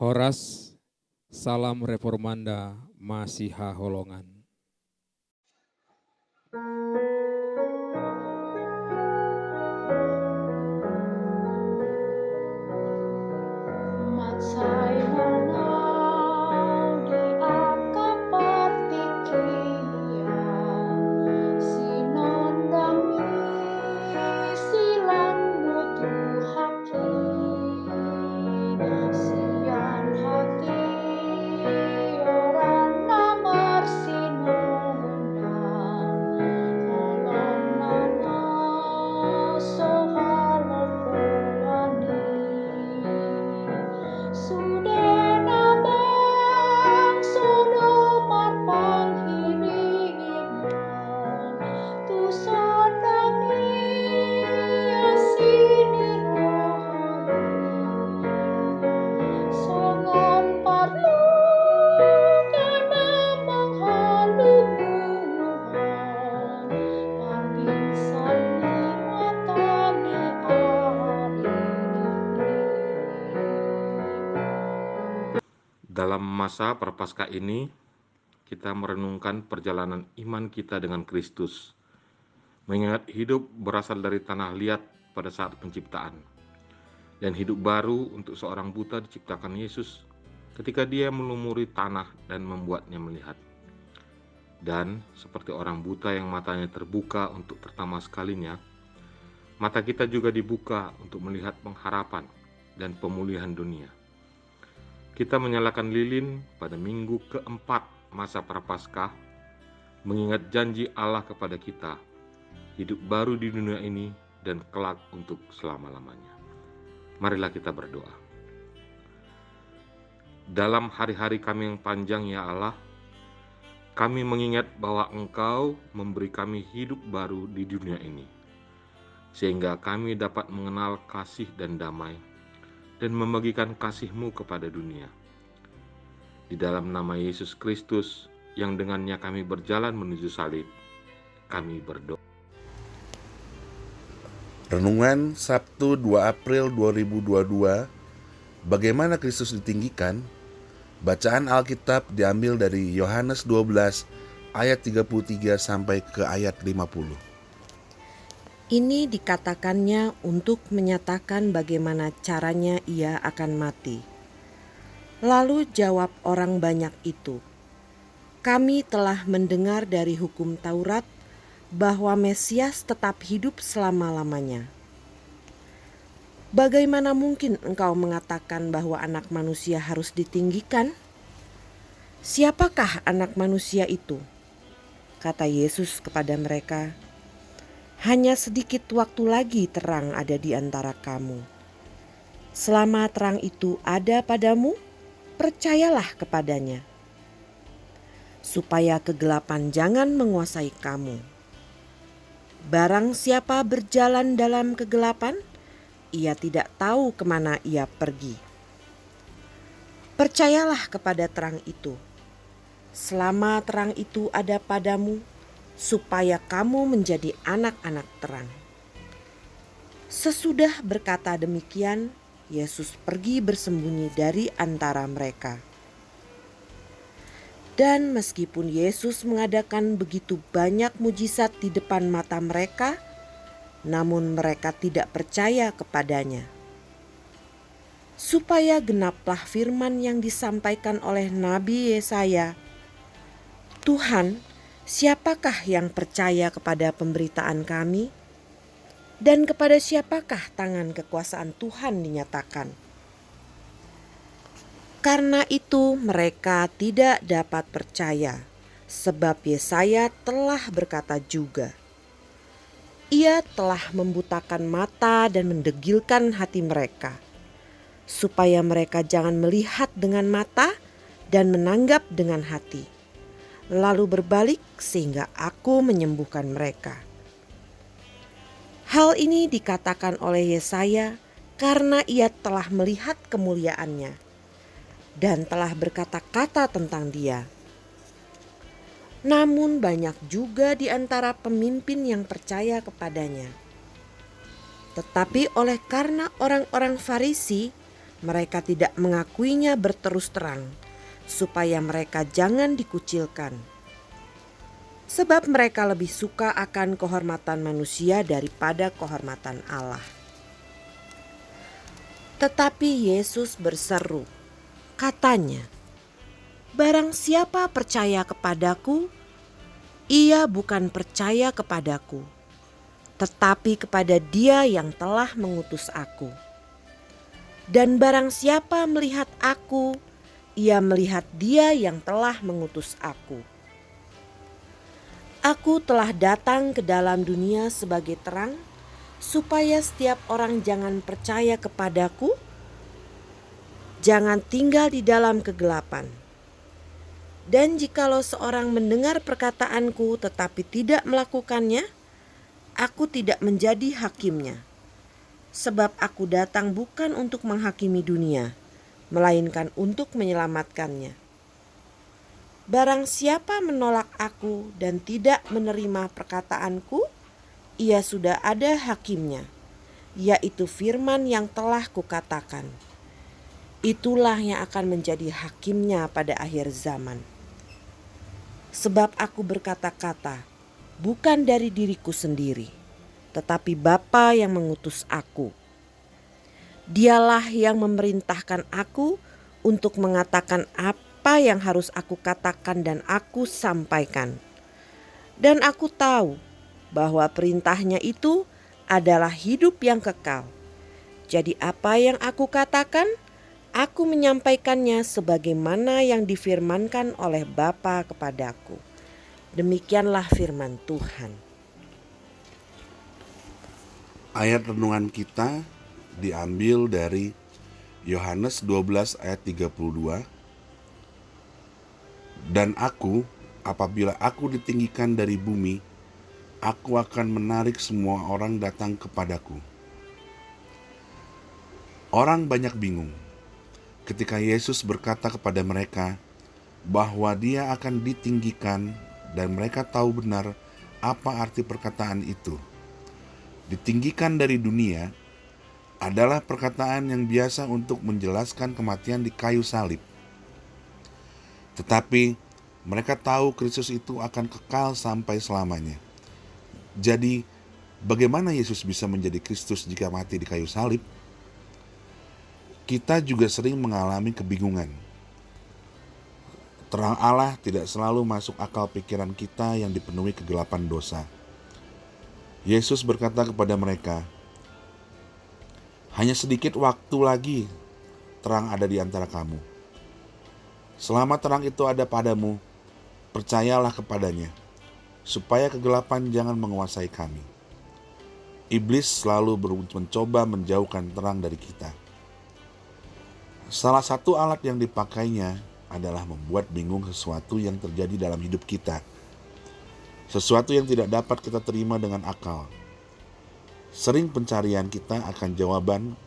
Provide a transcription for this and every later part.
Horas, Salam Reformanda, Masiha Holongan. Dalam masa Prapaskah ini, kita merenungkan perjalanan iman kita dengan Kristus, mengingat hidup berasal dari tanah liat pada saat penciptaan, dan hidup baru untuk seorang buta diciptakan Yesus ketika dia melumuri tanah dan membuatnya melihat. Dan seperti orang buta yang matanya terbuka untuk pertama sekalinya, mata kita juga dibuka untuk melihat pengharapan dan pemulihan dunia. Kita menyalakan lilin pada minggu keempat masa Prapaskah, mengingat janji Allah kepada kita, hidup baru di dunia ini dan kelak untuk selama-lamanya. Marilah kita berdoa. Dalam hari-hari kami yang panjang ya Allah, kami mengingat bahwa Engkau memberi kami hidup baru di dunia ini, sehingga kami dapat mengenal kasih dan damai, dan membagikan kasih-Mu kepada dunia. Di dalam nama Yesus Kristus, yang dengannya kami berjalan menuju salib, kami berdoa. Renungan Sabtu 2 April 2022, bagaimana Kristus ditinggikan? Bacaan Alkitab diambil dari Yohanes 12 ayat 33 sampai ke ayat 50. Ini dikatakannya untuk menyatakan bagaimana caranya ia akan mati. Lalu jawab orang banyak itu, "Kami telah mendengar dari hukum Taurat bahwa Mesias tetap hidup selama-lamanya. Bagaimana mungkin engkau mengatakan bahwa anak manusia harus ditinggikan? Siapakah anak manusia itu?" Kata Yesus kepada mereka, "Hanya sedikit waktu lagi terang ada di antara kamu. Selama terang itu ada padamu, percayalah kepadanya, supaya kegelapan jangan menguasai kamu. Barang siapa berjalan dalam kegelapan, ia tidak tahu kemana ia pergi. Percayalah kepada terang itu, selama terang itu ada padamu, supaya kamu menjadi anak-anak terang." Sesudah berkata demikian, Yesus pergi bersembunyi dari antara mereka. Dan meskipun Yesus mengadakan begitu banyak mujizat di depan mata mereka, namun mereka tidak percaya kepadanya. Supaya genaplah firman yang disampaikan oleh Nabi Yesaya, "Tuhan, siapakah yang percaya kepada pemberitaan kami? Dan kepada siapakah tangan kekuasaan Tuhan dinyatakan?" Karena itu mereka tidak dapat percaya, sebab Yesaya telah berkata juga, "Ia telah membutakan mata dan mendegilkan hati mereka, supaya mereka jangan melihat dengan mata dan menanggap dengan hati, lalu berbalik sehingga aku menyembuhkan mereka." Hal ini dikatakan oleh Yesaya karena ia telah melihat kemuliaannya dan telah berkata-kata tentang dia. Namun banyak juga di antara pemimpin yang percaya kepadanya. Tetapi oleh karena orang-orang Farisi mereka tidak mengakuinya berterus terang, supaya mereka jangan dikucilkan. Sebab mereka lebih suka akan kehormatan manusia daripada kehormatan Allah. Tetapi Yesus berseru, katanya, "Barang siapa percaya kepadaku, ia bukan percaya kepadaku, tetapi kepada Dia yang telah mengutus aku. Dan barang siapa melihat aku, ia melihat Dia yang telah mengutus aku. Aku telah datang ke dalam dunia sebagai terang, supaya setiap orang jangan percaya kepadaku, jangan tinggal di dalam kegelapan. Dan jikalau seorang mendengar perkataanku tetapi tidak melakukannya, aku tidak menjadi hakimnya. Sebab aku datang bukan untuk menghakimi dunia, melainkan untuk menyelamatkannya. Barang siapa menolak aku dan tidak menerima perkataanku, ia sudah ada hakimnya, yaitu firman yang telah kukatakan. Itulah yang akan menjadi hakimnya pada akhir zaman. Sebab aku berkata-kata, bukan dari diriku sendiri, tetapi Bapa yang mengutus aku. Dialah yang memerintahkan aku untuk mengatakan apa yang harus aku katakan dan aku sampaikan. Dan aku tahu bahwa perintahnya itu adalah hidup yang kekal. Jadi apa yang aku katakan, aku menyampaikannya sebagaimana yang difirmankan oleh Bapa kepadaku. Demikianlah firman Tuhan. Ayat renungan kita diambil dari Yohanes 12 ayat 32. Dan aku, apabila aku ditinggikan dari bumi, aku akan menarik semua orang datang kepadaku. Orang banyak bingung ketika Yesus berkata kepada mereka bahwa Dia akan ditinggikan, dan mereka tahu benar apa arti perkataan itu. Ditinggikan dari dunia adalah perkataan yang biasa untuk menjelaskan kematian di kayu salib. Tetapi mereka tahu Kristus itu akan kekal sampai selamanya. Jadi, bagaimana Yesus bisa menjadi Kristus jika mati di kayu salib? Kita juga sering mengalami kebingungan. Terang Allah tidak selalu masuk akal pikiran kita yang dipenuhi kegelapan dosa. Yesus berkata kepada mereka, "Hanya sedikit waktu lagi terang ada di antara kamu. Selama terang itu ada padamu, percayalah kepadanya, supaya kegelapan jangan menguasai kami." Iblis selalu mencoba menjauhkan terang dari kita. Salah satu alat yang dipakainya adalah membuat bingung sesuatu yang terjadi dalam hidup kita. Sesuatu yang tidak dapat kita terima dengan akal. Sering pencarian kita akan jawaban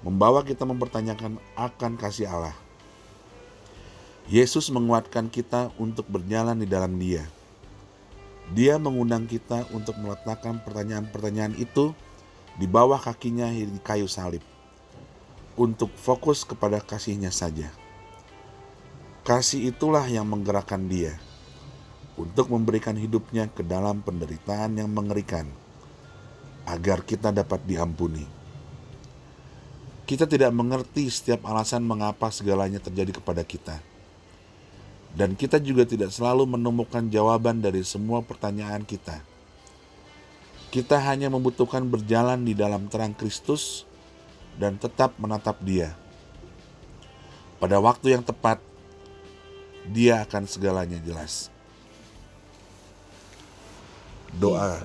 membawa kita mempertanyakan akan kasih Allah. Yesus menguatkan kita untuk berjalan di dalam Dia. Dia mengundang kita untuk meletakkan pertanyaan-pertanyaan itu di bawah kakinya di kayu salib, untuk fokus kepada kasih-Nya saja. Kasih itulah yang menggerakkan Dia untuk memberikan hidupnya ke dalam penderitaan yang mengerikan, agar kita dapat diampuni. Kita tidak mengerti setiap alasan mengapa segalanya terjadi kepada kita. Dan kita juga tidak selalu menemukan jawaban dari semua pertanyaan kita. Kita hanya membutuhkan berjalan di dalam terang Kristus dan tetap menatap Dia. Pada waktu yang tepat, Dia akan segalanya jelas. Doa.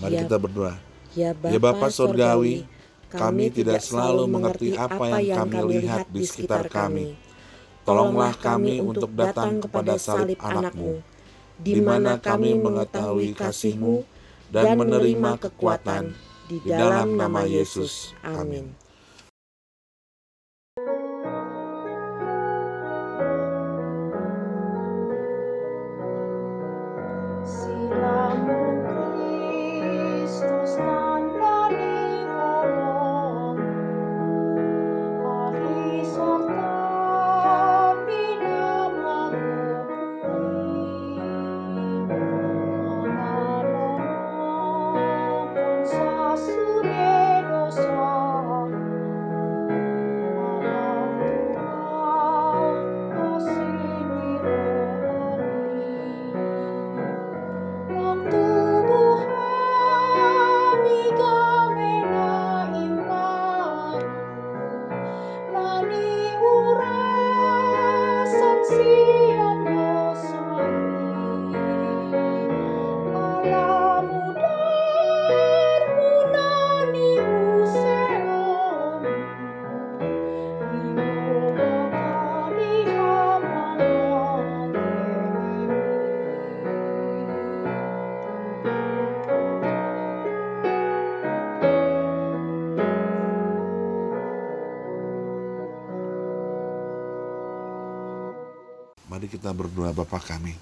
Mari kita berdoa. Ya Bapa Surgawi, kami tidak selalu mengerti apa yang kami lihat di sekitar kami. Tolonglah kami untuk datang kepada salib anak-Mu, di mana kami mengetahui kasih-Mu dan menerima kekuatan di dalam nama Yesus. Amin. Kristus tan berani tolong, ahli kita berdoa. Bapa kami.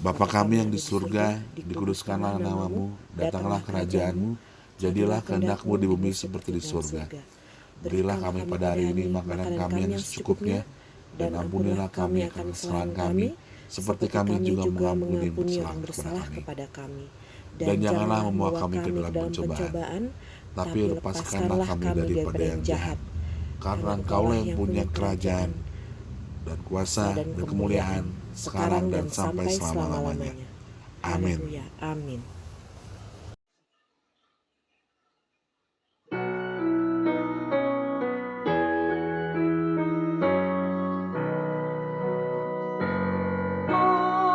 Bapa kami yang di surga, dikuduskanlah namamu, datanglah kerajaan-Mu, jadilah kehendak-Mu di bumi seperti di surga. Berilah kami pada hari ini makanan kami yang secukupnya, dan ampunilah kami akan kesalahan kami, seperti kami juga mengampuni yang bersalah kepada kami. Dan janganlah membawa kami ke dalam pencobaan, tapi lepaskanlah kami daripada yang jahat. Karena Engkaulah yang punya kerajaan, dan kuasa, dan kemuliaan, sekarang dan sampai selama-lamanya. Amin. Haleluya. Amin.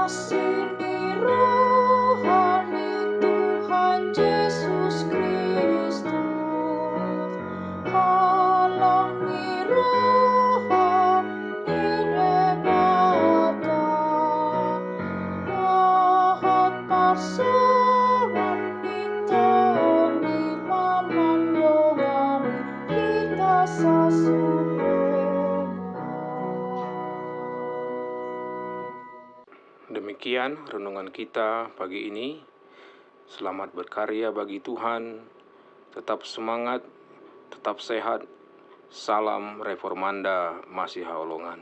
Kasih rohani Tuhan Yesus Kristus, halangi rohani rebata, jahat pasaran ditoni mamandongani kita sasuhena. Demikian renungan kita pagi ini. Selamat berkarya bagi Tuhan. Tetap semangat, tetap sehat. Salam Reformanda Masiha Holongan.